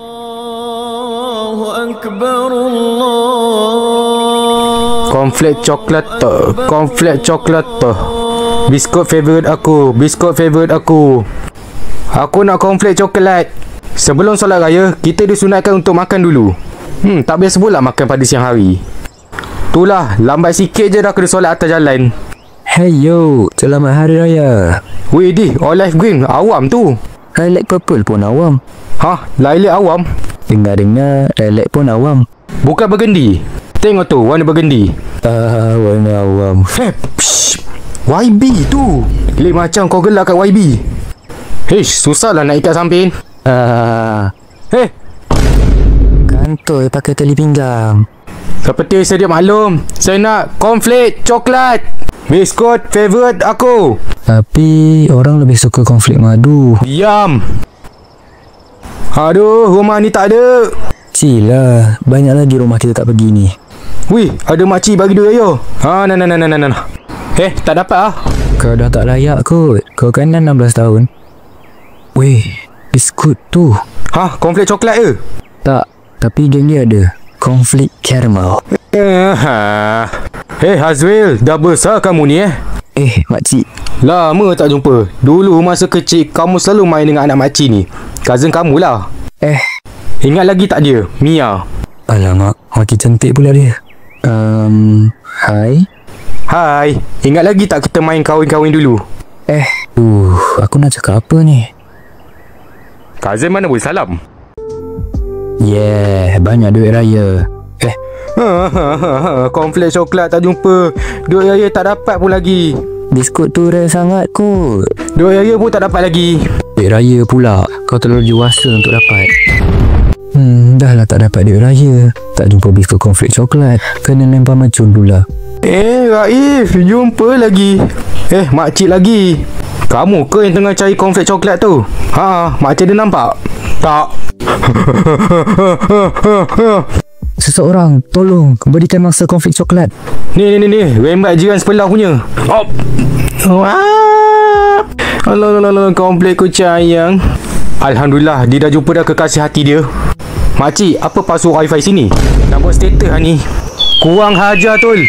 Allahu Akbar Allah. Cornflake coklat tu. Cornflake coklat tu. Biskut favourite aku. Biskut favourite aku. Aku nak cornflake coklat. Sebelum solat raya, kita disunatkan untuk makan dulu. Tak biasa pula makan pada siang hari. Itulah, lambat sikit je dah kena solat atas jalan. Hey yo, selamat hari raya. Weh di, olive green, awam tu. Lilac purple pun awam. Hah, lilac awam? Dengar-dengar, lilac pun awam. Bukan burgundy. Tengok tu, warna burgundy. Warna awam. YB tu. Lek macam kau gelak kat YB. Susahlah nak ikat samping. Kantoi pakai tali pinggang. Seperti sedia maklum, saya nak cornflake coklat. Biskut favourite aku. Tapi orang lebih suka cornflake madu. Diam. Aduh, rumah ni tak ada. Cila, banyak lagi rumah kita tak pergi ni. Wih, ada makcik bagi duit yo. Nah. Tak dapat ah. Kau dah tak layak kot. Kau kan 16 tahun. Weh, biskut tu. Cornflake coklat ke? Tak, tapi geng dia ada cornflake caramel. Hazril, dah besar kamu ni makcik. Lama tak jumpa. Dulu masa kecil kamu selalu main dengan anak makcik ni. Cousin kamu lah. Ingat lagi tak dia? Mia. Alamak, makin cantik pula dia. Hai. Ingat lagi tak kita main kahwin-kahwin dulu? Aku nak cakap apa ni? Cousin mana boleh salam? Banyak duit raya. Cornflake coklat tak jumpa. Duit raya tak dapat pun lagi. Biskut tu rare sangat kot. Duit raya pun tak dapat lagi. Duit raya pula. Kau terlalu dewasa untuk dapat. Dah lah tak dapat duit raya. Tak jumpa biskut cornflake coklat. Kena lempar macun pula. Raif, jumpa lagi. Makcik lagi. Kamu ke yang tengah cari cornflake coklat tu? Makcik dia nampak? Tak. Seseorang, tolong berikan mangsa cornflake coklat. Ni rembat jiran sebelah punya. Alah, cornflake ku sayang. Alhamdulillah, dia dah jumpa dah kekasih hati dia. Makcik, apa password wifi sini? Nak buat status ni. Kurang hajar tol.